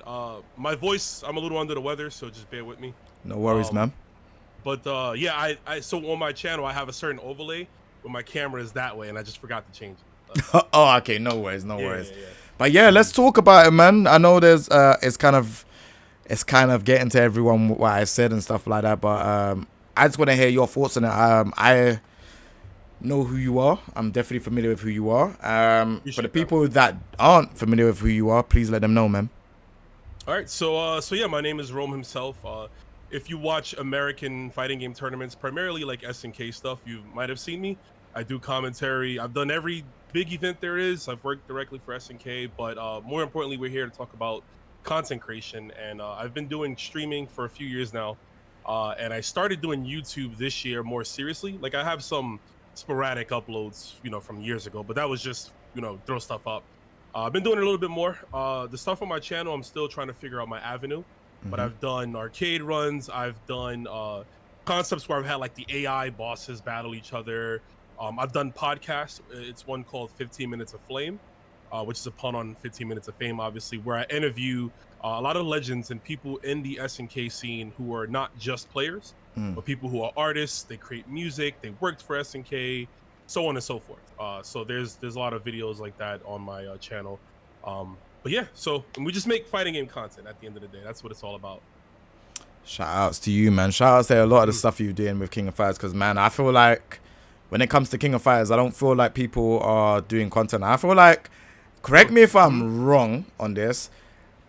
man. My voice, I'm a little under the weather, so just bear with me. No worries, Um, man. but yeah, so on my channel, I have a certain overlay where my camera is that way, and I just forgot to change it. Oh, okay, no worries, no Yeah, worries. yeah, yeah. But yeah, let's talk about it, man. I know there's it's kind of getting to everyone what I said and stuff like that, but I just want to hear your thoughts on it. I know who you are. I'm definitely familiar with who you are. For the Appreciate that. people that aren't familiar with who you are, please let them know, man. All right, so yeah, my name is Rome himself. If you watch American fighting game tournaments, primarily like SNK stuff, you might have seen me. I do commentary. I've done every big event there is. I've worked directly for SNK, but more importantly, we're here to talk about content creation. And I've been doing streaming for a few years now, and I started doing YouTube this year more seriously. Like I have some sporadic uploads, from years ago, but that was just throw stuff up. I've been doing it a little bit more. The stuff on my channel, I'm still trying to figure out my avenue, but I've done arcade runs. I've done concepts where I've had like the AI bosses battle each other. I've done podcasts. It's one called 15 Minutes of Flame, which is a pun on 15 Minutes of Fame, obviously, where I interview a lot of legends and people in the SNK scene who are not just players, but people who are artists. They create music. They worked for SNK, so on and so forth. So there's a lot of videos like that on my channel. But yeah, so and we just make fighting game content at the end of the day. That's what it's all about. Shout outs to you, man. Shout outs to a lot of the Mhm. stuff you're doing with King of Fighters, because man, I feel like when it comes to King of Fighters, I don't feel like people are doing content. I feel like, correct me if Mhm. I'm wrong on this,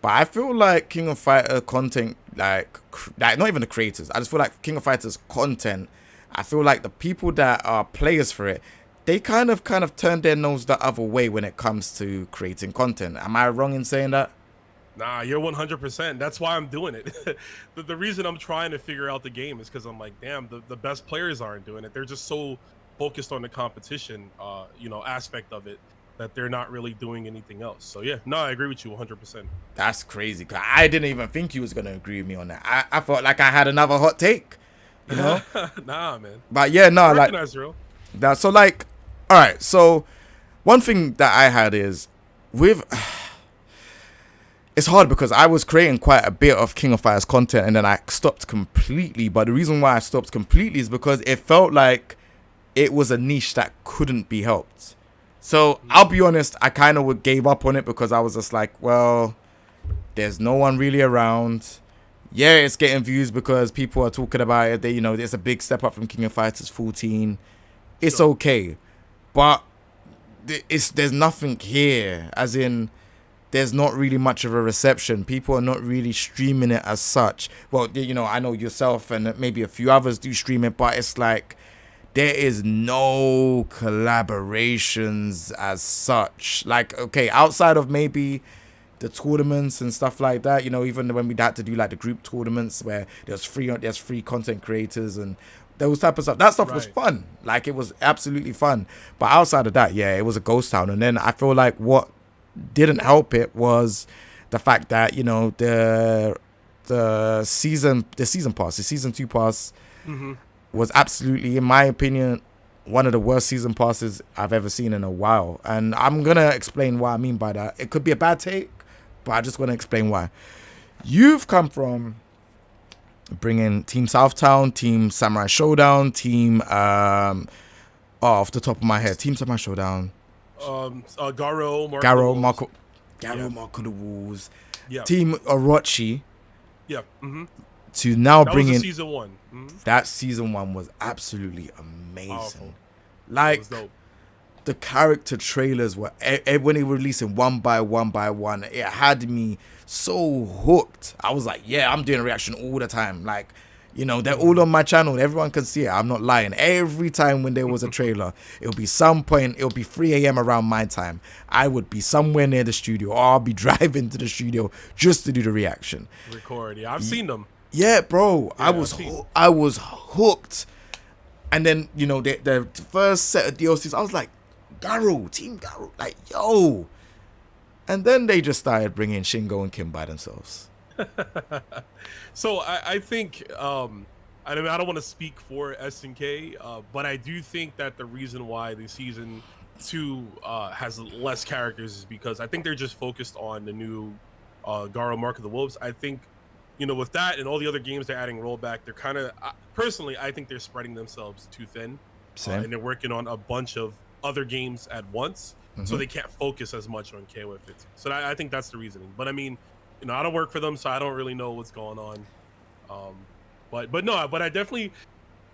but I feel like King of Fighter content, like not even the creators. I just feel like King of Fighters content. I feel like the people that are players for it, they kind of turn their nose the other way when it comes to creating content. Am I wrong in saying that? Nah, you're 100%. That's why I'm doing it. The reason I'm trying to figure out the game is because I'm like, damn, the best players aren't doing it. They're just so focused on the competition, aspect of it that they're not really doing anything else. So yeah, no, I agree with you 100%. That's crazy. 'Cause I didn't even think you was gonna agree with me on that. I felt like I had another hot take, you know. Nah, man. But yeah, I no, like recognize real. that. So like, all right. So one thing that I had is with it's hard because I was creating quite a bit of King of Fighters content and then I stopped completely. But the reason why I stopped completely is because it felt like it was a niche that couldn't be helped. So I'll be honest, I kind of gave up on it because I was just like, well, there's no one really around. Yeah, it's getting views because people are talking about it. There's a big step up from King of Fighters 14. It's Sure. okay, but there's nothing here. As in, there's not really much of a reception. People are not really streaming it as such. Well, I know yourself and maybe a few others do stream it, but it's like there is no collaborations as such. Like, okay, outside of maybe the tournaments and stuff like that, even when we had to do like the group tournaments where there's free content creators and those type of stuff. That stuff was Right. fun. Like it was absolutely fun. But outside of that, yeah, it was a ghost town. And then I feel like what didn't help it was the fact that the season 2 pass Hmm. was absolutely, in my opinion, one of the worst season passes I've ever seen in a while. And I'm gonna explain what I mean by that. It could be a bad take, but I just want to explain why. You've come from bringing Team Southtown, Team Samurai Showdown, Team off the top of my head, Team Samurai Showdown, Garo, Mark of the Garo, Wolves. Marco, Yeah. Garo, Marco the Wolves, Yeah. Team Orochi, Yeah. to now That was the bringing season one. that season 1 was absolutely amazing. Powerful. That Like was dope. the character trailers were when they were releasing one by one, it had me so hooked. I was like, yeah, I'm doing a reaction all the time. Like, they're all on my channel. Everyone can see it. I'm not lying. Every time when there was a trailer, it'll be some point. It'll be 3 a.m. around my time. I would be somewhere near the studio, or I'll be driving to the studio just to do the reaction. Record. Yeah, I've seen them. Yeah, bro. I Yeah, was I've seen. I was hooked. And then the first set of DLCs, I was like, Garo, Team Garo, like yo. And then they just started bringing Shingo and Kim by themselves. So I think I mean I don't want to speak for SNK, but I do think that the reason why the season 2 has less characters is because I think they're just focused on the new Garo Mark of the Wolves. I think, with that and all the other games they're adding rollback, they're kind of, personally, I think they're spreading themselves too thin. Same. And they're working on a bunch of other games at once, so they can't focus as much on KOF 15. So I think that's the reasoning. But I mean, I don't work for them, so I don't really know what's going on. But I definitely.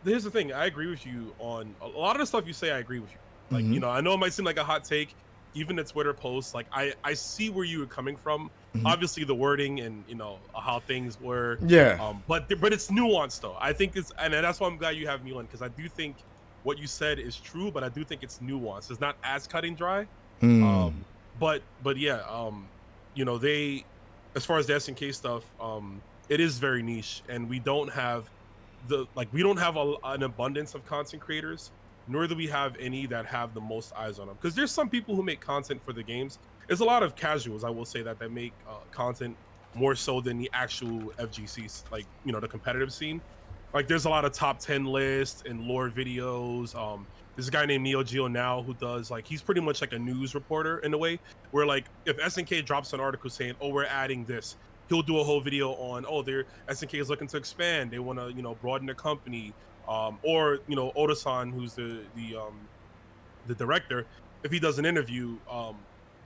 Here's the thing. I agree with you on a lot of the stuff you say. I agree with you. Like, I know it might seem like a hot take, even a Twitter post. Like, I see where you were coming from. Obviously, the wording and how things were. Yeah. But it's nuanced though. I think it's, and that's why I'm glad you have me on, because I do think what you said is true, but I do think it's nuanced. It's not as cut and dry. But yeah. They, as far as the SNK stuff, it is very niche, and we don't have an abundance of content creators, nor do we have any that have the most eyes on them, because there's some people who make content for the games. There's a lot of casuals, I will say, that make content more so than the actual FGCs, like the competitive scene. Like, there's a lot of top 10 lists and lore videos. There's a guy named Neo Geo now who does, like, he's pretty much like a news reporter in a way, where like if SNK drops an article saying, oh, we're adding this, he'll do a whole video on, oh, their SNK is looking to expand, they want to broaden their company, or Oda-san, who's the director, if he does an interview,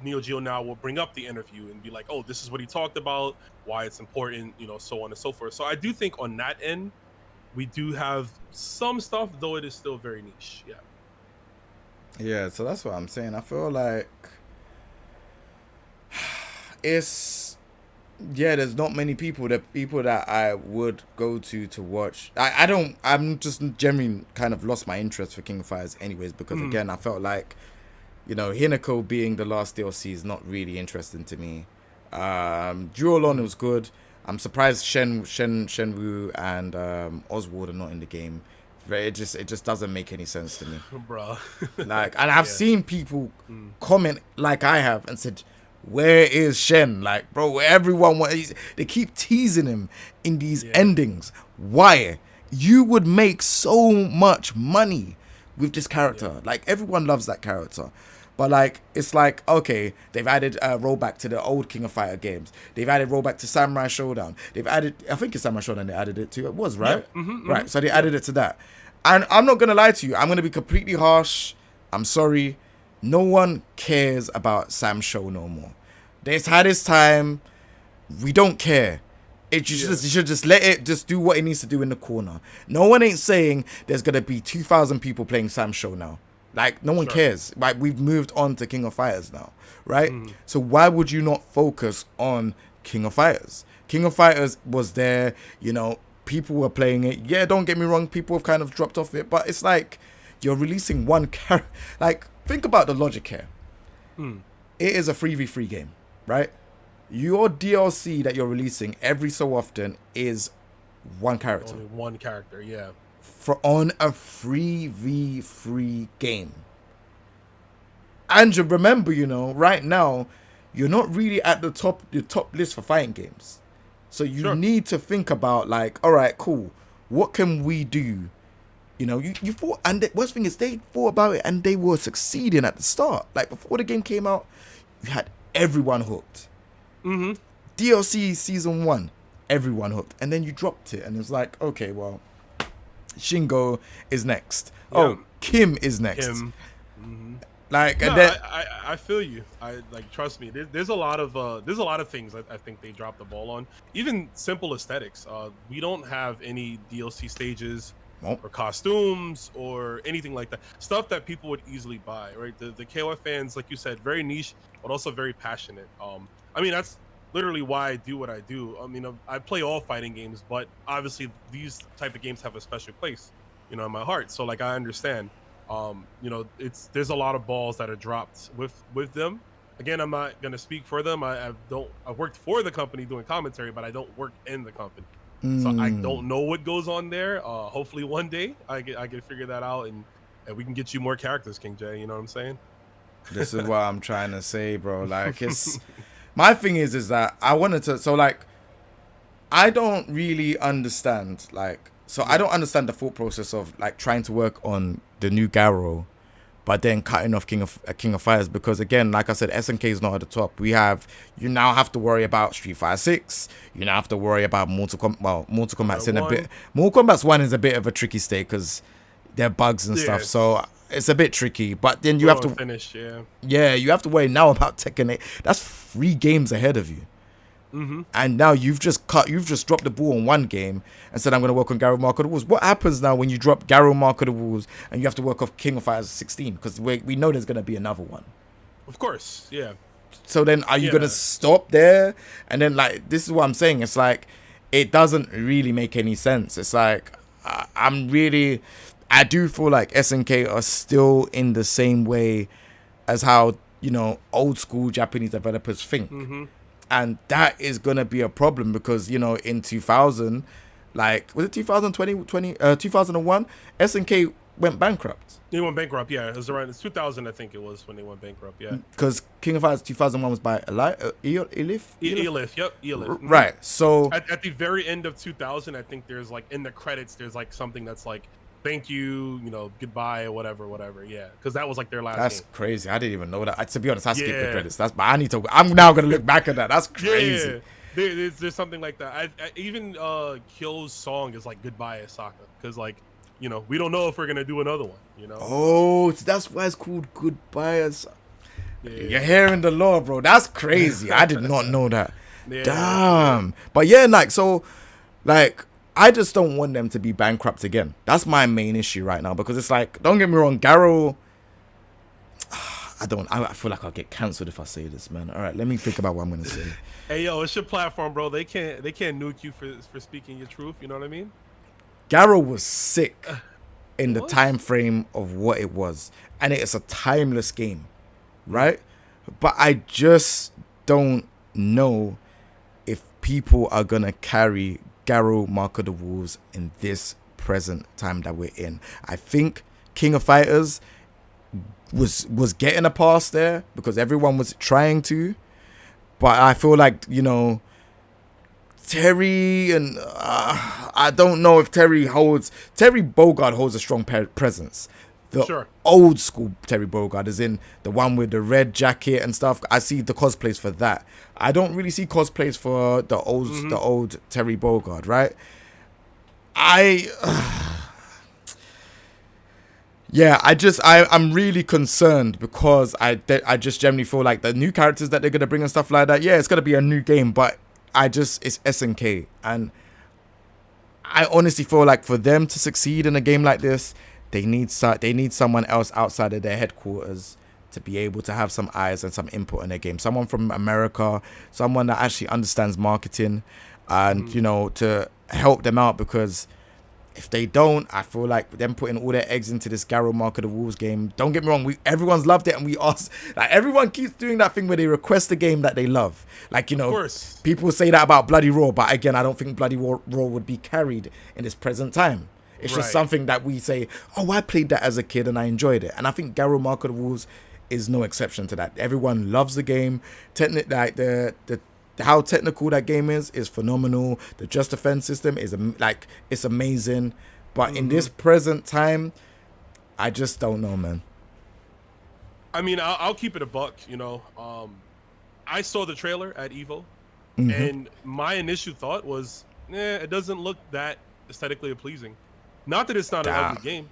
Neo Geo now will bring up the interview and be like, oh, this is what he talked about, why it's important, so on and so forth. So I do think on that end we do have some stuff, though it is still very niche. Yeah, so that's what I'm saying. I feel like there's not many people that I would go to watch. I'm just generally kind of lost my interest for King of Fighters anyways, because again, I felt like, Hinako being the last DLC is not really interesting to me. Duel On was good. I'm surprised Shenwu and Oswald are not in the game. It just doesn't make any sense to me, bro. Like, and I've seen people comment like I have and said, where is Shen? Like, bro, they keep teasing him in these endings. Why? You would make so much money with this character. Like, everyone loves that character. But like, it's like, okay, they've added rollback to the old King of Fighter games. They've added rollback to Samurai Showdown. They've added, I think it's Samurai Showdown they added it to. It was, right? Right, so they added it to that. And I'm not going to lie to you. I'm going to be completely harsh. I'm sorry. No one cares about Sam Show no more. It's had its time. We don't care. You should just let it just do what it needs to do in the corner. No one ain't saying there's going to be 2,000 people playing Sam Show now. Like, no one cares. Like, we've moved on to King of Fighters now, right? So why would you not focus on King of Fighters? King of Fighters was there, people were playing it. Yeah, don't get me wrong, people have kind of dropped off it, but it's like, you're releasing one character. Like, think about the logic here. It is a 3v3 game, right? Your DLC that you're releasing every so often is one character. Only one character, yeah. On a 3v3 game. And you remember, right now, you're not really at the top list for fighting games. So you need to think about, like, all right, cool. What can we do? You thought, and the worst thing is they thought about it and they were succeeding at the start. Like, before the game came out, you had everyone hooked. DLC season 1, everyone hooked. And then you dropped it and it was like, okay, well, Shingo is next. Yeah. Oh, Kim is next. Like, no, and then I feel you. Trust me. There's a lot of things I think they dropped the ball on. Even simple aesthetics. We don't have any DLC stages or costumes or anything like that. Stuff that people would easily buy, right? The KOF fans, like you said, very niche, but also very passionate. I mean, that's literally why I do what I do. I mean, I play all fighting games, but obviously these type of games have a special place, in my heart. So like, I understand. There's a lot of balls that are dropped with them. Again, I'm not gonna speak for them. I worked for the company doing commentary, but I don't work in the company, so I don't know what goes on there. Hopefully one day I can figure that out, and we can get you more characters, King J. You know what I'm saying? This is what I'm trying to say, bro. Like, it's my thing is that I wanted to. So like, I don't really understand. Like, so I don't understand the thought process of like trying to work on the new Garo but then cutting off King of Fighters, because again, like I said, SNK is not at the top. You now have to worry about Street Fighter 6. You now have to worry about Mortal Kombat. Well, Mortal Kombat's in a bit. Mortal Kombat's 1 is a bit of a tricky state because there are bugs and stuff, so it's a bit tricky. But then you have to finish, you have to worry now about Tekken 8. That's 3 games ahead of you. And now you've just dropped the ball on 1 game and said, I'm going to work on Garou Mark of the Wolves. What happens now when you drop Garou Mark of the Wolves and you have to work off King of Fighters 16? Because we know there's going to be another one. Of course, yeah. So then are you going to stop there? And then, like, this is what I'm saying. It's like, it doesn't really make any sense. It's like, I do feel like SNK are still in the same way as how, old school Japanese developers think. And that is going to be a problem because, in 2000, like, was it 2001? SNK went bankrupt. They went bankrupt, yeah. It was around 2000, I think it was, when they went bankrupt, yeah. Because King of Fighters 2001 was by Elif? Elif, yep, Elif. Right, so... At the very end of 2000, I think there's, like, in the credits, there's, like, something that's, like, thank you, goodbye, or whatever, yeah. Because that was, like, their last game. That's crazy. I didn't even know that. To be honest, I skipped the credits. But I'm now going to look back at that. That's crazy. Yeah. There's something like that. Even Kyo's song is, like, Goodbye, Asaka. Because, like, we don't know if we're going to do another one, Oh, that's why it's called Goodbye, Asaka. Yeah. You're hearing the law, bro. That's crazy. I did not know that. Yeah. Damn. But, yeah, like, I just don't want them to be bankrupt again. That's my main issue right now, because it's like, don't get me wrong, Garou. I feel like I'll get cancelled if I say this, man. All right, let me think about what I'm gonna say. Hey, yo, it's your platform, bro. They can't nuke you for speaking your truth. You know what I mean? Garou was sick in the time frame of what it was, and it's a timeless game, right? But I just don't know if people are gonna carry Garou Mark of the Wolves in this present time that we're in. I think King of Fighters was getting a pass there because everyone was trying to, but I feel like Terry and I don't know if Terry Bogard holds a strong presence. The old school Terry Bogard is in the one with the red jacket and stuff. I see the cosplays for that. I don't really see cosplays for the old Terry Bogard, right? I'm really concerned because I just generally feel like the new characters that they're gonna bring and stuff like that. Yeah, it's gonna be a new game, but it's SNK, and I honestly feel like for them to succeed in a game like this, they need someone else outside of their headquarters to be able to have some eyes and some input in their game. Someone from America, someone that actually understands marketing, and to help them out, because if they don't, I feel like them putting all their eggs into this Garou Mark of the Wolves game. Don't get me wrong, everyone's loved it, and we ask, like, everyone keeps doing that thing where they request a game that they love. Like, of course, people say that about Bloody Roar, but again, I don't think Bloody Roar would be carried in this present time. It's just something that we say, oh, I played that as a kid and I enjoyed it. And I think Garou Mark of the Wolves is no exception to that. Everyone loves the game. How technical that game is phenomenal. The Just Defense system is it's amazing. But in this present time, I just don't know, man. I mean, I'll keep it a buck. I saw the trailer at Evo, and my initial thought was, it doesn't look that aesthetically pleasing. Not that it's not an ugly game,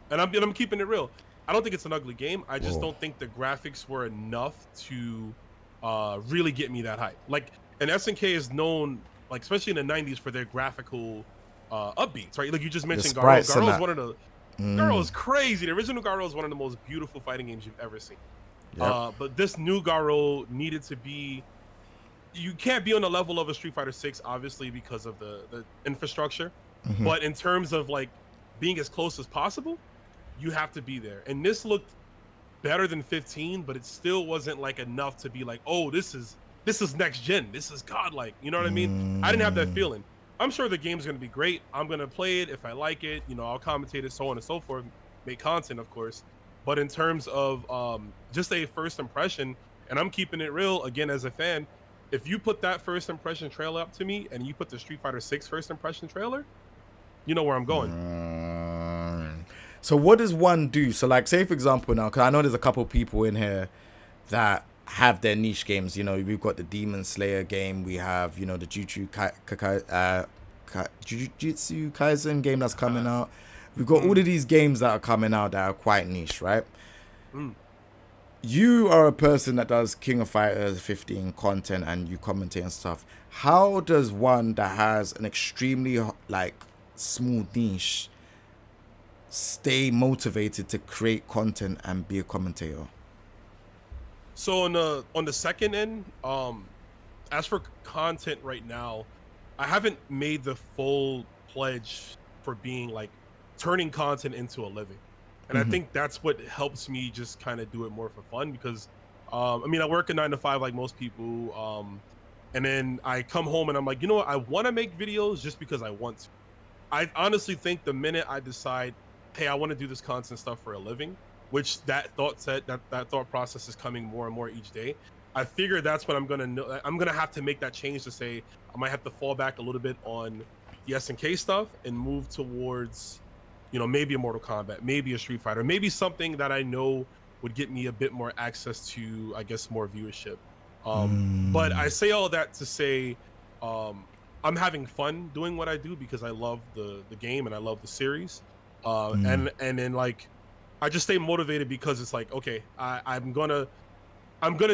and I'm keeping it real. I don't think it's an ugly game. I just don't think the graphics were enough to really get me that hype. Like, and SNK is known, like, especially in the 90s, for their graphical upbeats, right? Like you just mentioned, Garou. Garou is one of the Garou is crazy. The original Garou is one of the most beautiful fighting games you've ever seen. Yep. But this new Garou needed to be. You can't be on the level of a Street Fighter 6, obviously, because of the infrastructure. But in terms of, like, being as close as possible, you have to be there. And this looked better than 15, but it still wasn't, like, enough to be like, oh, this is next gen. This is godlike. You know what I mean? I didn't have that feeling. I'm sure the game's gonna be great. I'm gonna play it if I like it. I'll commentate it, so on and so forth. Make content, of course. But in terms of just a first impression, and I'm keeping it real again as a fan, if you put that first impression trailer up to me and you put the Street Fighter 6 first impression trailer, you know where I'm going. So what does one do? So like, say for example now, because I know there's a couple of people in here that have their niche games. You know, we've got the Demon Slayer game. We have, you know, the Jujutsu Kaisen game that's coming out. We've got all of these games that are coming out that are quite niche, right? Mm. You are a person that does King of Fighters 15 content and you commentate and stuff. How does one that has an extremely like small niche stay motivated to create content and be a commentator? So on the second end, as for content right now, I haven't made the full pledge for being like turning content into a living. And I think that's what helps me just kind of do it more for fun because I mean I work a 9 to 5 like most people. And then I come home and I'm like, you know what, I want to make videos just because I want to. I honestly think the minute I decide, hey, I want to do this content stuff for a living, which that thought process is coming more and more each day. I figure that's what I'm gonna know. I'm gonna have to make that change to say I might have to fall back a little bit on the SNK stuff and move towards, you know, maybe a Mortal Kombat, maybe a Street Fighter, maybe something that I know would get me a bit more access to, I guess, more viewership. But I say all that to say, I'm having fun doing what I do because I love the game and I love the series. And then like I just stay motivated because it's like, okay, I'm gonna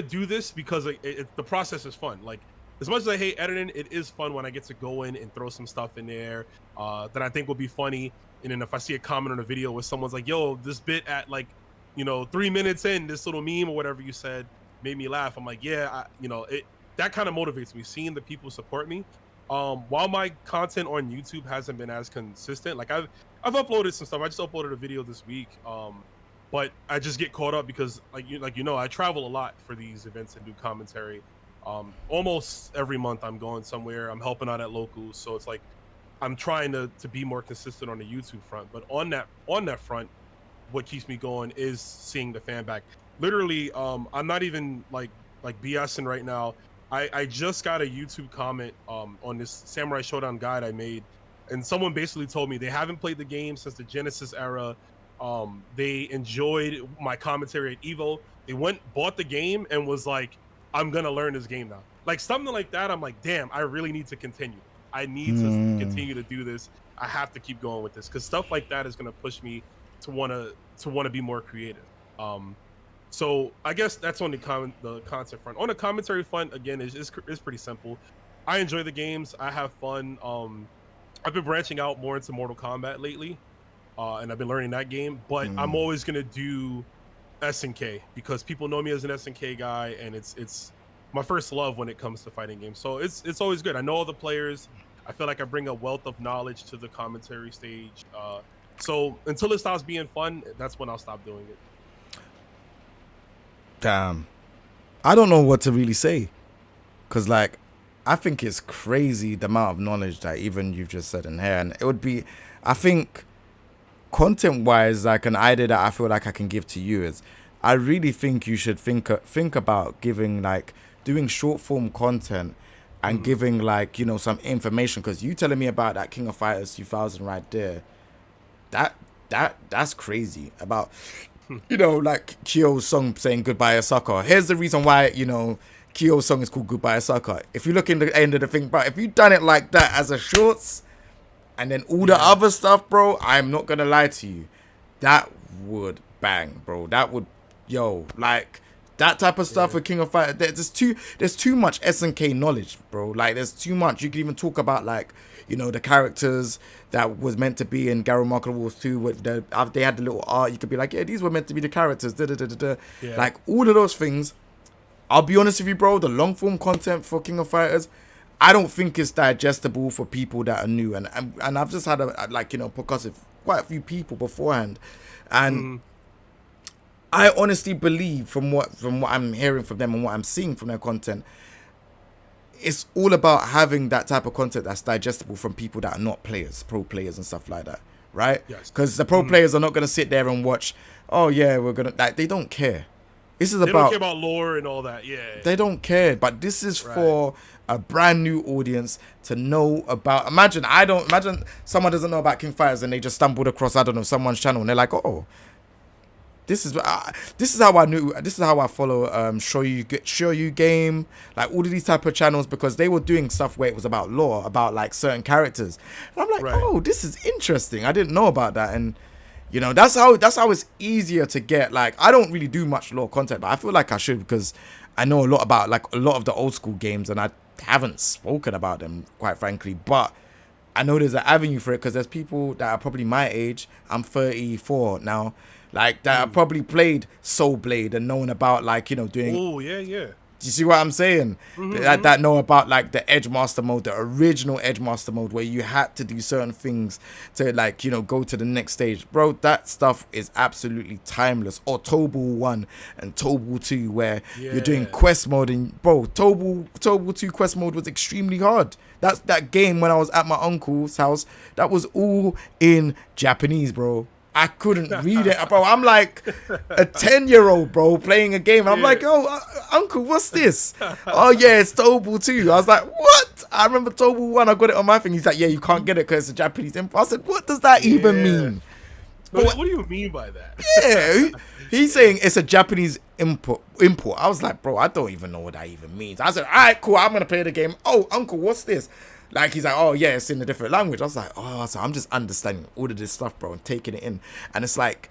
do this because the process is fun. Like as much as I hate editing, it is fun when I get to go in and throw some stuff in there that I think will be funny. And then if I see a comment on a video where someone's like, yo, this bit at like, you know, 3 minutes in, this little meme or whatever you said made me laugh. I'm like, yeah, you know, that kind of motivates me, seeing the people support me. While my content on YouTube hasn't been as consistent, like I've uploaded some stuff. I just uploaded a video this week. But I just get caught up because like you know, I travel a lot for these events and do commentary. Almost every month I'm going somewhere. I'm helping out at locals. So it's like I'm trying to be more consistent on the YouTube front. But on that front, what keeps me going is seeing the fan back. Literally, I'm not even like BSing right now. I just got a YouTube comment on this Samurai Showdown guide I made, and someone basically told me they haven't played the game since the Genesis era. They enjoyed my commentary at Evo. They went, bought the game, and was like, I'm gonna learn this game now. Like something like that. I'm like, damn, I really need to continue. I need to continue to do this. I have to keep going with this because stuff like that is gonna push me to wanna be more creative. So I guess that's on the content front. On the commentary front, again, is pretty simple. I enjoy the games. I have fun. I've been branching out more into Mortal Kombat lately, and I've been learning that game. But I'm always gonna do SNK because people know me as an SNK guy, and it's my first love when it comes to fighting games. So it's always good. I know all the players. I feel like I bring a wealth of knowledge to the commentary stage. So until it stops being fun, that's when I'll stop doing it. Damn, I don't know what to really say, cause like I think it's crazy the amount of knowledge that even you've just said in here, and it would be, I think, content wise, like an idea that I feel like I can give to you is, I really think you should think about giving like doing short form content and giving like, you know, some information, because you telling me about that King of Fighters 2000 right there, that's crazy about. You know, like Kyo's song saying Goodbye Sucker. Here's the reason why, you know, Kyo's song is called Goodbye Sucker. If you look in the end of the thing, bro, if you done it like that as a shorts and then all the other stuff, bro, I'm not gonna lie to you, that would bang, bro. That would, yo, like that type of stuff with King of Fighters. There's too much SNK knowledge, bro. Like there's too much. You can even talk about like, you know, the characters that was meant to be in Garou Market Wars 2 with they had the little art. You could be like, yeah, these were meant to be the characters. Yeah. Like all of those things. I'll be honest with you, bro. The long form content for King of Fighters, I don't think it's digestible for people that are new. And I've just had a like, you know, podcast with quite a few people beforehand, and I honestly believe from what I'm hearing from them and what I'm seeing from their content, it's all about having that type of content that's digestible from people that are not players, pro players and stuff like that, right? Yes. Because the pro players are not going to sit there and watch, oh yeah, we're going to, like, they don't care. This is They don't care about about lore and all that. Yeah. they don't care, but this is Right. for a brand new audience to know about. Imagine someone doesn't know about King Fighters and they just stumbled across, I don't know, someone's channel and they're like, oh, this is how I knew. This is how I follow show you game, like all of these type of channels, because they were doing stuff where it was about lore, about like certain characters. And I'm like, Right. oh, this is interesting. I didn't know about that. And you know, that's how it's easier to get. Like, I don't really do much lore content, but I feel like I should, because I know a lot about like a lot of the old school games, and I haven't spoken about them, quite frankly. But I know there's an avenue for it, because there's people that are probably my age. I'm 34 now, like that have probably played Soul Blade and known about, like, you know, doing. Oh yeah, yeah. Do you see what I'm saying? Mm-hmm. That know about like the Edge Master mode, the original Edge Master mode, where you had to do certain things to, like, you know, go to the next stage. Bro, that stuff is absolutely timeless. Or Tobal 1 and Tobal 2, where you're doing Yeah. quest mode. And bro, Tobal 2 quest mode was extremely hard. That game, when I was at my uncle's house, that was all in Japanese, bro. I couldn't read it, bro. I'm like a 10-year-old, bro, playing a game. I'm like, oh, uncle, what's this? Oh, yeah, it's Tobal 2. I was like, what? I remember Tobal 1. I got it on my thing. He's like, yeah, you can't get it because it's a Japanese import. I said, what does that even mean? What do you mean by that? Yeah, he's saying it's a Japanese import. I was like, bro, I don't even know what that even means. I said, all right, cool, I'm going to play the game. Oh, uncle, what's this? Like, he's like, oh, yeah, it's in a different language. I was like, oh, so I'm just understanding all of this stuff, bro, and taking it in. And it's like,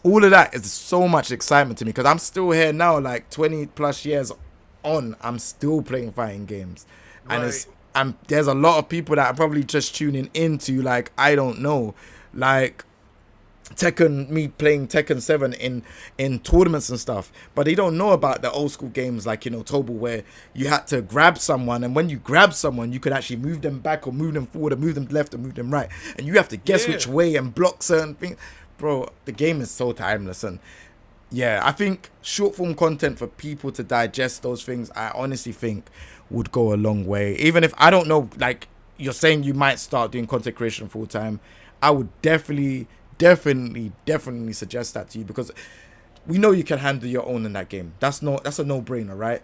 all of that is so much excitement to me, because I'm still here now, like 20 plus years on, I'm still playing fighting games. And there's a lot of people that are probably just tuning into, like, I don't know, like me playing Tekken 7 in tournaments and stuff, but they don't know about the old school games, like, you know, Tobal, where you had to grab someone, and when you grab someone, you could actually move them back or move them forward or move them left or move them right, and you have to guess which way and block certain things. Bro, the game is so timeless. And yeah, I think short form content for people to digest those things, I honestly think would go a long way. Even if I don't know, like you're saying, you might start doing content creation full time, I would definitely suggest that to you, because we know you can handle your own in that game. That's a no-brainer, right?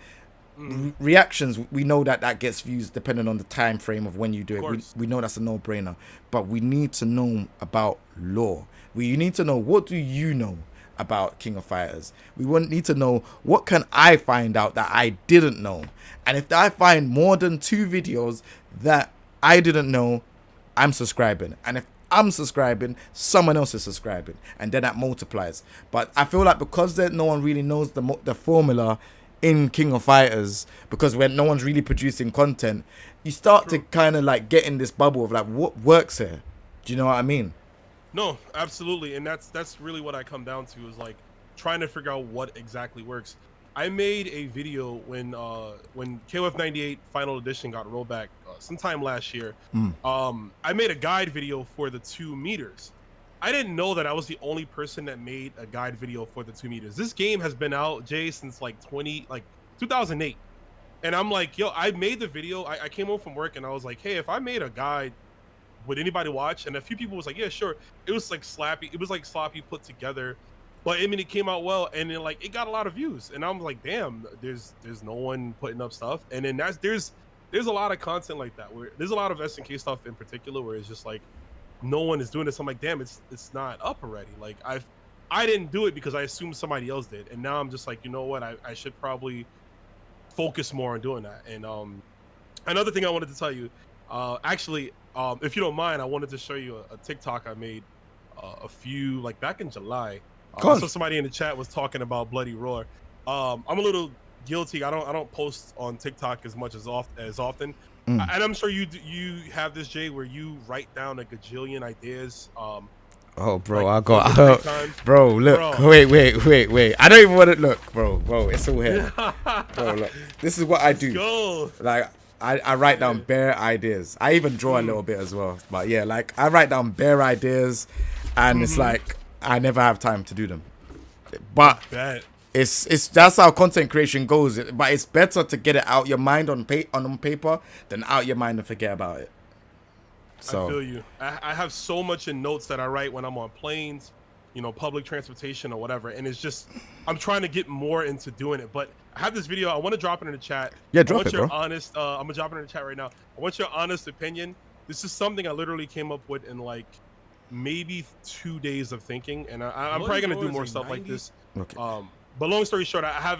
Reactions, we know that gets views depending on the time frame of when you do it. We know that's a no-brainer, but we need to know about lore. We need to know, what do you know about King of Fighters? We need to know, what can I find out that I didn't know? And if I find more than 2 videos that I didn't know, I'm subscribing. And if I'm subscribing, someone else is subscribing, and then that multiplies. But I feel like, because no one really knows the formula in King of Fighters, because when no one's really producing content, you start to kind of like get in this bubble of like, what works here? Do you know what I mean? No, absolutely, and that's really what I come down to, is like trying to figure out what exactly works. I made a video when KOF 98 Final Edition got rolled back sometime last year. I made a guide video for the 2 meters. I didn't know that I was the only person that made a guide video for the 2 meters. This game has been out, Jay, since like 2008. And I'm like, yo, I made the video. I came home from work and I was like, hey, if I made a guide, would anybody watch? And a few people was like, yeah, sure. It was like sloppy. It was like sloppy put together. But I mean, it came out well, and then like it got a lot of views, and I'm like, damn, there's no one putting up stuff. And then there's a lot of content like that, where there's a lot of SNK stuff in particular where it's just like no one is doing this. I'm like, damn, it's not up already. Like I didn't do it because I assumed somebody else did, and now I'm just like, you know what, I should probably focus more on doing that. And another thing I wanted to tell you, actually, if you don't mind, I wanted to show you a TikTok I made back in July. So somebody in the chat was talking about Bloody Roar. I'm a little guilty. I don't post on TikTok as much as often. And I'm sure you have this, Jay, where you write down a gajillion ideas. Oh, bro, like, bro, look, bro. Wait. I don't even want to look, bro. It's all here. Bro, look, this is what I do. Go. Like, I write down bare ideas. I even draw a little bit as well. But yeah, like I write down bare ideas, and it's like I never have time to do them. But it's that's how content creation goes. But it's better to get it out your mind on paper than out your mind and forget about it. So I feel you. I have so much in notes that I write when I'm on planes, public transportation or whatever. And it's just, I'm trying to get more into doing it. But I have this video. I want to drop it in the chat. Yeah, I drop want it, your bro. honest. I'm gonna drop it in the chat right now. I want your honest opinion. This is something I literally came up with in like maybe 2 days of thinking, and I'm probably gonna do more stuff like this. Okay. But long story short, I have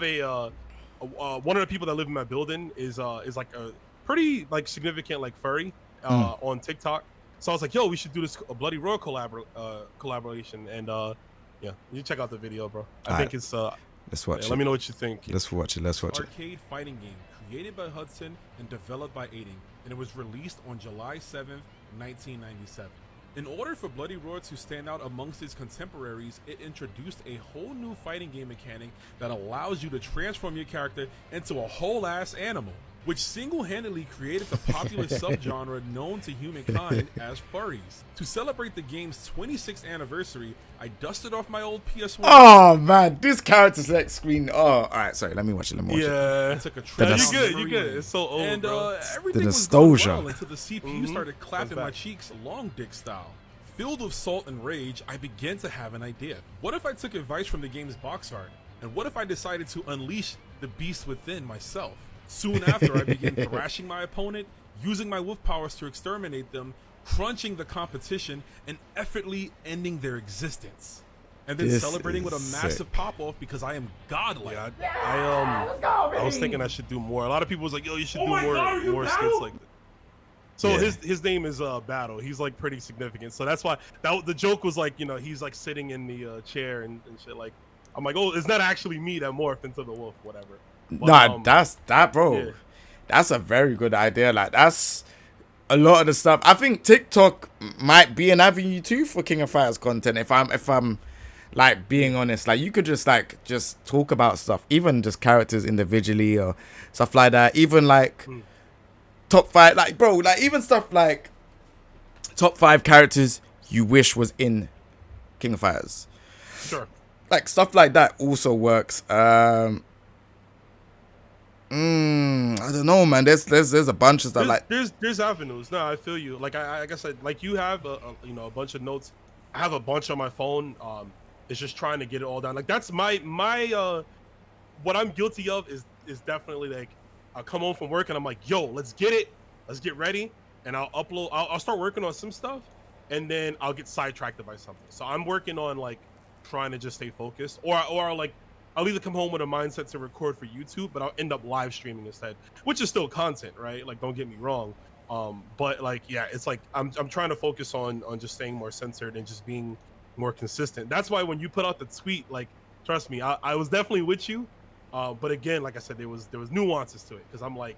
one of the people that live in my building is like a pretty like significant like furry on TikTok. So I was like, yo, we should do this a Bloody Roar collaboration, and yeah, you check out the video, bro. I think it's let's watch it. Let me know what you think. Let's watch it. Let's watch it. Arcade fighting game created by Hudson and developed by Aiding, and it was released on July 7th, 1997. In order for Bloody Roar to stand out amongst its contemporaries, it introduced a whole new fighting game mechanic that allows you to transform your character into a whole ass animal, which single-handedly created the popular subgenre known to humankind as furries. To celebrate the game's 26th anniversary, I dusted off my old PS1. Oh man, this character select screen. Oh, all right. Sorry, let me watch it. Let me watch it. Yeah, I took a no, trip you down good. memory You good. lane. It's so old, And bro. everything was nostalgia. going well until the CPU started clapping back. my cheeks long dick style. Filled with salt and rage, I began to have an idea. What if I took advice from the game's box art? And what if I decided to unleash the beast within myself? Soon after, I began thrashing my opponent, using my wolf powers to exterminate them, crunching the competition, and effortlessly ending their existence. And then This celebrating with a is massive sick. pop-off because I am godlike. Yeah, I was thinking I should do more. A lot of people was like, yo, you should do more skits like that. So Yeah. his name is Battle. He's like pretty significant. So that's why the joke was like, he's like sitting in the chair and shit. Like, I'm like, oh, it's not actually me that morphed into the wolf, whatever. But, Nah, that's that, bro. yeah. That's a very good idea. Like, that's a lot of the stuff. I think TikTok might be an avenue too for King of Fighters content. If I'm like being honest, like you could just talk about stuff, even just characters individually or stuff like that. Even like top 5, like bro, like even stuff like top 5 characters you wish was in King of Fighters. Sure. Like stuff like that also works. I don't know, man. There's a bunch of stuff like There's avenues. No, I feel you. Like I guess like you have a bunch of notes. I have a bunch on my phone. It's just trying to get it all down. Like that's my what I'm guilty of is definitely like I come home from work and I'm like, yo, let's get it. Let's get ready. And I'll upload. I'll start working on some stuff, and then I'll get sidetracked by something. So I'm working on like trying to just stay focused, or like I'll either come home with a mindset to record for YouTube, but I'll end up live streaming instead, which is still content, right? Like, don't get me wrong. But like, yeah, it's like I'm trying to focus on just staying more censored and just being more consistent. That's why when you put out the tweet, like, trust me, I was definitely with you. But again, like I said, there was nuances to it because I'm like,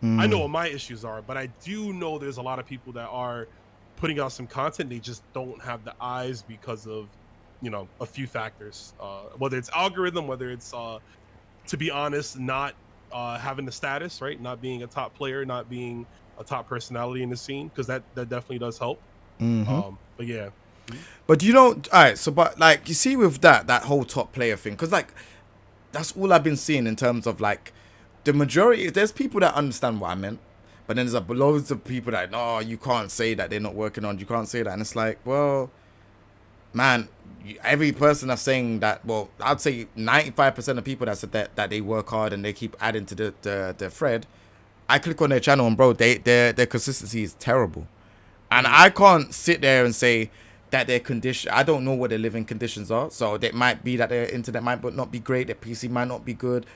I know what my issues are, but I do know there's a lot of people that are putting out some content. They just don't have the eyes because of, a few factors, whether it's algorithm, whether it's, to be honest, not having the status, right? Not being a top player, not being a top personality in the scene, because that definitely does help. But yeah. But all right, so but like you see with that whole top player thing, because like that's all I've been seeing in terms of like the majority. There's people that understand what I meant, but then there's loads of people that no, you can't say that they're not working on. You can't say that, and it's like, well, man, every person that's saying that, well, I'd say 95% of people that said that they work hard and they keep adding to the thread. I click on their channel and bro, their consistency is terrible, and I can't sit there and say that their condition. I don't know what their living conditions are, so it might be that their internet might not be great, their PC might not be good.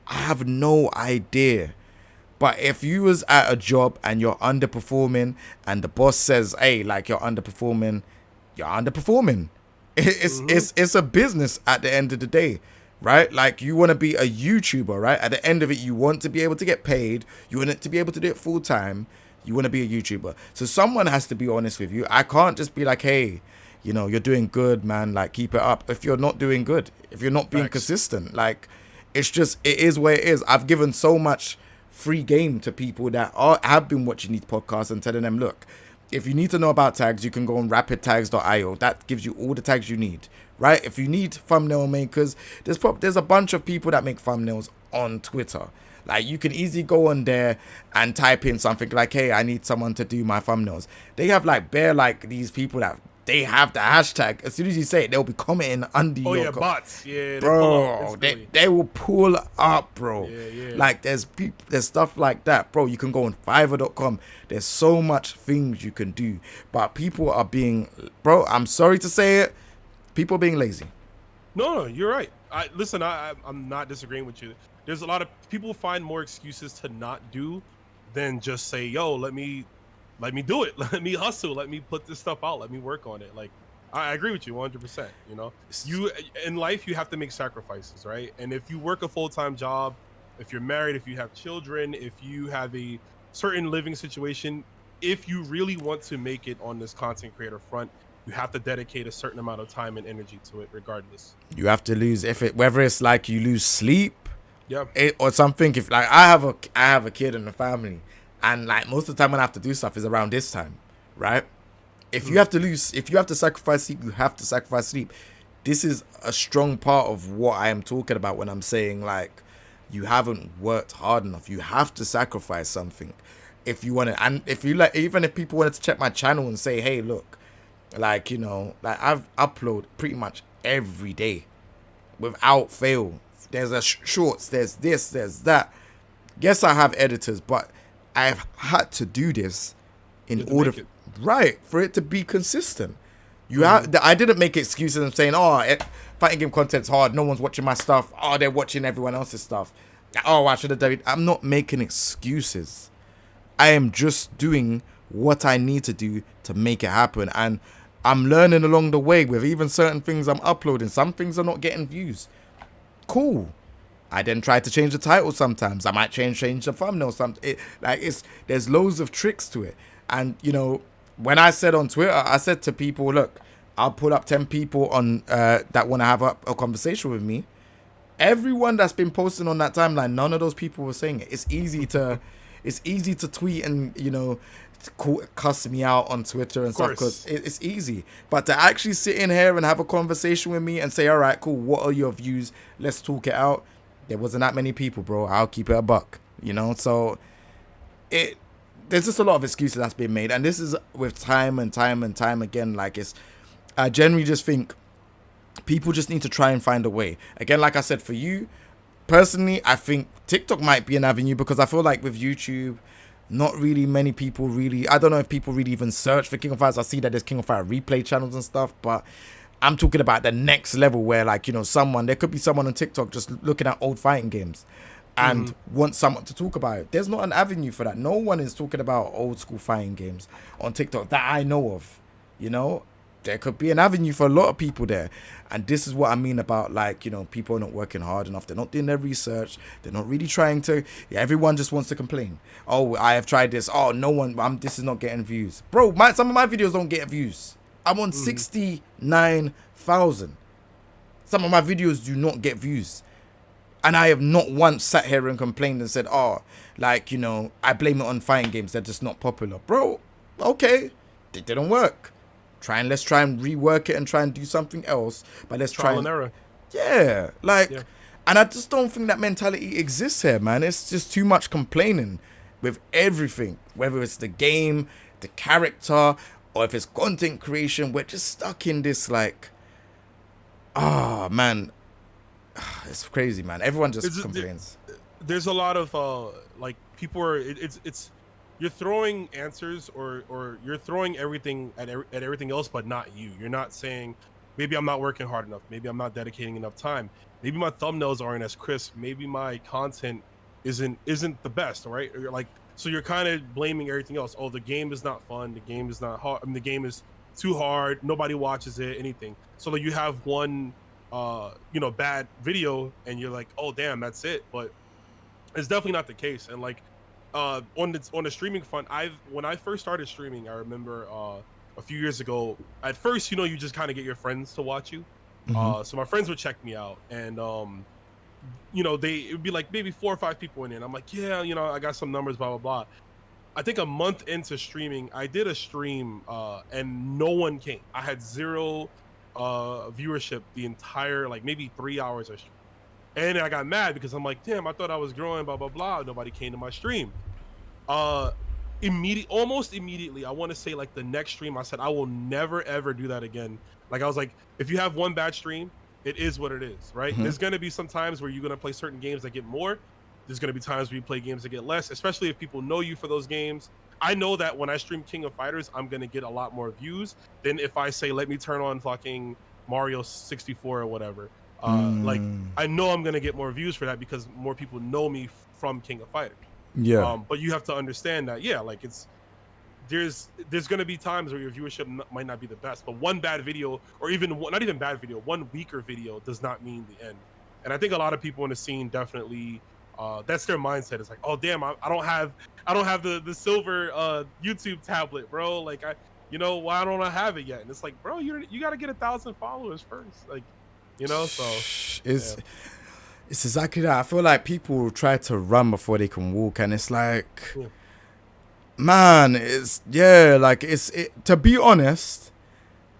I have no idea. But if you was at a job and you're underperforming, and the boss says, "Hey, like you're underperforming," you're underperforming. It's a business at the end of the day, right? Like you want to be a YouTuber, right? At the end of it, you want to be able to get paid. You want it to be able to do it full time. You want to be a YouTuber. So someone has to be honest with you. I can't just be like, hey, you're doing good, man. Like keep it up. If you're not doing good, if you're not being consistent, like it is where it is. I've given so much free game to people that have been watching these podcasts and telling them, look, if you need to know about tags, you can go on rapidtags.io. That gives you all the tags you need, right? If you need thumbnail makers, there's a bunch of people that make thumbnails on Twitter. Like you can easily go on there and type in something like, hey, I need someone to do my thumbnails. They have like these people that they have the hashtag. As soon as you say it, they'll be commenting under Oh your yeah, bots. Yeah, they pull up bro. instantly. They will pull up, bro. Yeah. Like there's stuff like that, bro. You can go on Fiverr.com. There's so much things you can do, but people are being, bro. I'm sorry to say it, people are being lazy. No, you're right. I'm not disagreeing with you. There's a lot of people find more excuses to not do than just say, "Yo, let me do it. Let me hustle. Let me put this stuff out. Let me work on it." Like, I agree with you 100%. You know, you in life you have to make sacrifices, right? And if you work a full-time job, if you're married, if you have children, if you have a certain living situation, if you really want to make it on this content creator front, you have to dedicate a certain amount of time and energy to it, regardless. You have to lose whether it's like you lose sleep, Yeah. or something. If like I have a kid in the family, and like most of the time when I have to do stuff is around this time, right? If you have to sacrifice sleep, you have to sacrifice sleep. This is a strong part of what I am talking about when I'm saying like you haven't worked hard enough. You have to sacrifice something if you want to. And if you like, even if people wanted to check my channel and say, hey, look, like, you know, like I've uploaded pretty much every day without fail. There's a shorts, there's this, there's that. Yes, I have editors, but I've had to do this in order, right, for it to be consistent. I didn't make excuses and saying, fighting game content's hard. No one's watching my stuff. Oh, they're watching everyone else's stuff. Oh, I should have done it. I'm not making excuses. I am just doing what I need to do to make it happen. And I'm learning along the way with even certain things I'm uploading. Some things are not getting views. Cool. I then try to change the title sometimes. I might change the thumbnail. There's loads of tricks to it. And, you know, when I said on Twitter, I said to people, look, I'll pull up 10 people on that want to have a conversation with me. Everyone that's been posting on that timeline, none of those people were saying it. It's easy to tweet and, you know, cuss me out on Twitter and stuff because it's easy. But to actually sit in here and have a conversation with me and say, all right, cool, what are your views? Let's talk it out. There wasn't that many people, bro. I'll keep it a buck, you know? So there's just a lot of excuses that's been made. And this is with time and time and time again. Like I generally just think people just need to try and find a way. Again, like I said, for you, personally, I think TikTok might be an avenue because I feel like with YouTube, not really many people really, I don't know if people really even search for King of Fighters. I see that there's King of Fighters replay channels and stuff, but I'm talking about the next level where, like, you know, there could be someone on TikTok just looking at old fighting games and want someone to talk about it. There's not an avenue for that. No one is talking about old school fighting games on TikTok that I know of, you know? There could be an avenue for a lot of people there. And this is what I mean about, like, you know, people are not working hard enough. They're not doing their research. They're not really trying to. Yeah, everyone just wants to complain. Oh, I have tried this. Oh, this is not getting views. Bro, some of my videos don't get views. I'm on 69,000. Some of my videos do not get views. And I have not once sat here and complained and said, oh, like, you know, I blame it on fighting games. They're just not popular. Bro, okay. They didn't work. Let's try and rework it and try and do something else. But let's try and error. Yeah, and I just don't think that mentality exists here, man. It's just too much complaining with everything, whether it's the game, the character, or if it's content creation. We're just stuck in this, like, man, it's crazy, man. Everyone just complains. There's a lot of like people are. It's you're throwing answers or you're throwing everything at everything else, but not you. You're not saying, maybe I'm not working hard enough. Maybe I'm not dedicating enough time. Maybe my thumbnails aren't as crisp. Maybe my content isn't the best, right? Or like, so you're kind of blaming everything else. Oh, the game is not fun. The game is not hard. I mean, the game is too hard. Nobody watches it, anything. So like you have one, you know, bad video and you're like, oh, damn, that's it. But it's definitely not the case. And like, on the streaming front, when I first started streaming, I remember a few years ago. At first, you know, you just kind of get your friends to watch you. So my friends would check me out, and you know, it would be like maybe 4 or 5 people in there. And I'm like, yeah, you know, I got some numbers, blah blah blah. I think a month into streaming, I did a stream, and no one came. I had 0 viewership the entire, like, maybe 3 hours of stream. And I got mad because I'm like, damn, I thought I was growing, blah blah blah. Nobody came to my stream. almost immediately, I want to say like the next stream, I said I will never ever do that again. Like I was like, if you have one bad stream, it is what it is, right? There's gonna be some times where you're gonna play certain games that get more. There's gonna be times where you play games that get less, especially if people know you for those games. I know that when I stream King of Fighters, I'm gonna get a lot more views than if I say let me turn on fucking Mario 64 or whatever. Like I know I'm gonna get more views for that because more people know me from King of Fighters. Yeah. But you have to understand that, yeah, like there's going to be times where your viewership might not be the best, but one bad video, or even not even bad video, one weaker video does not mean the end. And I think a lot of people in the scene definitely, that's their mindset. It's like, oh damn, I don't have the silver YouTube tablet, bro. Like why don't I have it yet? And it's like, bro, you got to get 1,000 followers first, like, so It's exactly that. I feel like people try to run before they can walk, and it's like, man, to be honest,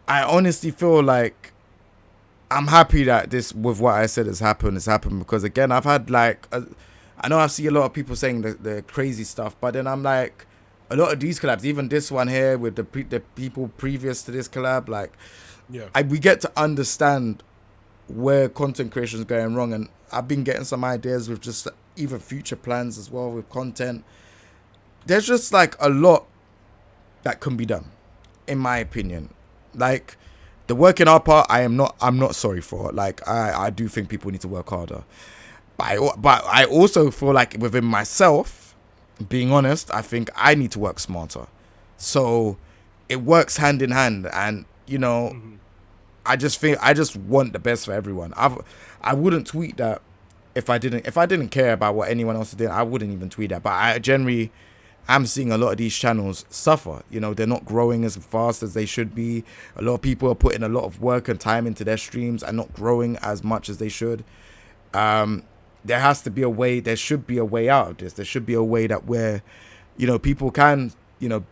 I honestly feel like I'm happy that this, with what I said, has happened because again, I've had like, I know I see a lot of people saying the crazy stuff, but then I'm like, a lot of these collabs, even this one here with the people previous to this collab, like, we get to understand where content creation is going wrong, and I've been getting some ideas with just even future plans as well with content. There's just like a lot that can be done, in my opinion. Like the work in our part, I'm not sorry for. Like I do think people need to work harder, but I also feel like within myself, being honest, I think I need to work smarter. So it works hand in hand, and I just want the best for everyone. I wouldn't tweet that if I didn't care about what anyone else did. I wouldn't even tweet that. But I generally am seeing a lot of these channels suffer. They're not growing as fast as they should be. A lot of people are putting a lot of work and time into their streams and not growing as much as they should. There has to be a way. There should be a way out of this. There should be a way that where, people can,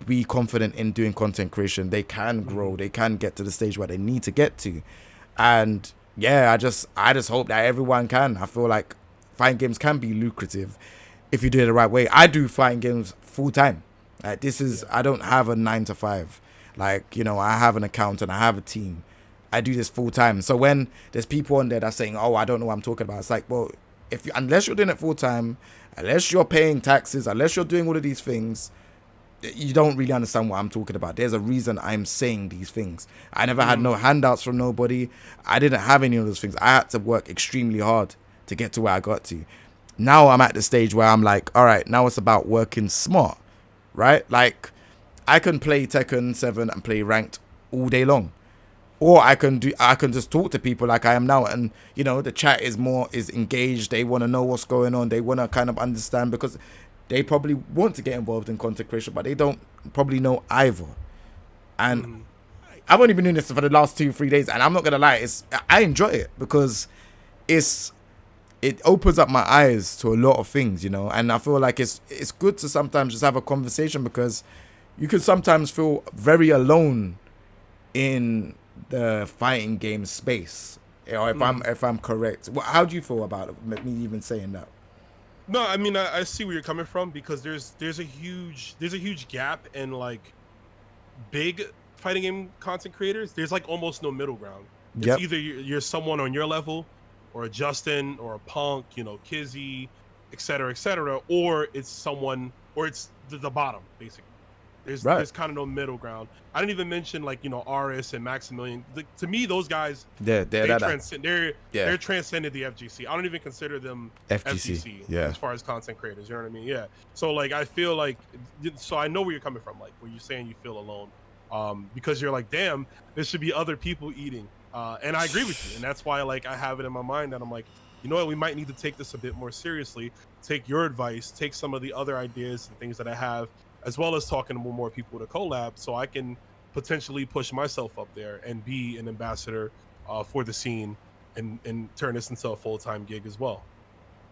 be confident in doing content creation. They can grow. They can get to the stage where they need to get to. And yeah, I just hope that everyone can. I feel like fighting games can be lucrative if you do it the right way. I do fighting games full time. Like this is, I don't have a 9 to 5. Like, I have an account and I have a team. I do this full time. So when there's people on there that's saying, oh, I don't know what I'm talking about. It's like, well, unless you're doing it full time, unless you're paying taxes, unless you're doing all of these things, you don't really understand what I'm talking about. There's a reason I'm saying these things. I never had no handouts from nobody. I didn't have any of those things. I had to work extremely hard to get to where I got to. Now I'm at the stage where I'm like, all right, now it's about working smart, right? Like I can play Tekken 7 and play ranked all day long. Or I can just talk to people like I am now, and the chat is engaged. They want to know what's going on. They want to kind of understand because they probably want to get involved in content creation, but they don't probably know either. And I've only been doing this for the last 2-3 days, and I'm not gonna lie, I enjoy it because it opens up my eyes to a lot of things, and I feel like it's good to sometimes just have a conversation because you can sometimes feel very alone in the fighting game space. If I'm correct, how do you feel about it, me even saying that? No, I mean I see where you're coming from because there's a huge gap in like big fighting game content creators. There's like almost no middle ground. It's either you're someone on your level, or a Justin, or a Punk, Kizzy, etc., or it's someone, or it's the bottom basically. There's kind of no middle ground. I didn't even mention like Aris and Maximilian. To me, those guys they're transcended the FGC. I don't even consider them FGC as far as content creators. You know what I mean? Yeah. So like I feel like I know where you're coming from. Like where you're saying you feel alone, because you're like, damn, there should be other people eating. And I agree with you, and that's why like I have it in my mind that I'm like, you know what, we might need to take this a bit more seriously. Take your advice, take some of the other ideas and things that I have, as well as talking to more people to collab, so I can potentially push myself up there and be an ambassador for the scene and turn this into a full-time gig as well.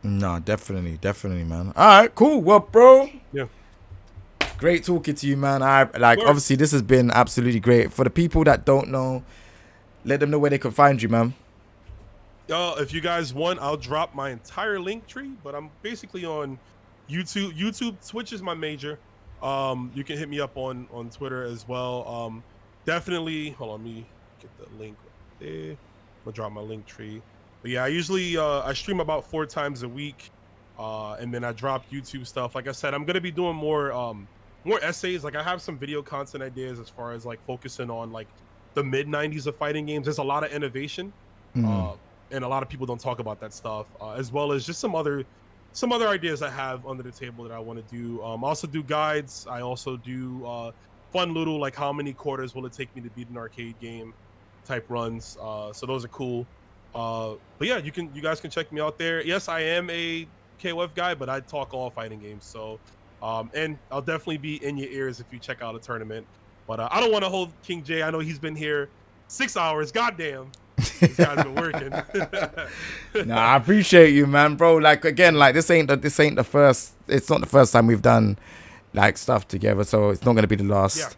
No, definitely, man. All right, cool. Well, bro. Yeah. Great talking to you, man. Obviously this has been absolutely great. For the people that don't know, let them know where they can find you, man. If you guys want, I'll drop my entire link tree, but I'm basically on YouTube. Twitch is my major. You can hit me up on Twitter as well. Definitely. Hold on, let me get the link right there. I'm gonna drop my link tree. But yeah, I usually I stream about 4 times a week, and then I drop YouTube stuff. Like I said, I'm gonna be doing more essays. Like I have some video content ideas as far as like focusing on like the mid '90s of fighting games. There's a lot of innovation, and a lot of people don't talk about that stuff, as well as just some other ideas I have under the table that I want to do. I also do guides. I also do fun little like how many quarters will it take me to beat an arcade game type runs. So those are cool. But yeah, you guys can check me out there. Yes, I am a KOF guy, but I talk all fighting games. So and I'll definitely be in your ears if you check out a tournament. But I don't want to hold King J. I know he's been here 6 hours. Goddamn. This guy's been working. Nah, I appreciate you, man, bro. Like again, like this ain't the first. It's not the first time we've done like stuff together, so it's not gonna be the last.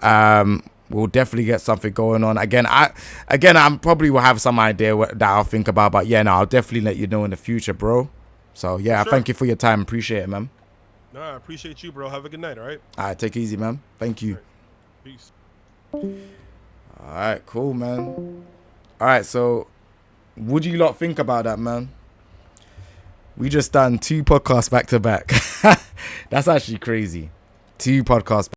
Yeah. We'll definitely get something going on. I'm probably will have some idea that I'll think about, but yeah, no, I'll definitely let you know in the future, bro. So yeah, sure. Thank you for your time. Appreciate it, man. No, I appreciate you, bro. Have a good night. All right. All right, take it easy, man. Thank you. Right. Peace. All right, cool, man. All right, so what do you lot think about that, man? We just done 2 podcasts back to back. That's actually crazy. 2 podcasts.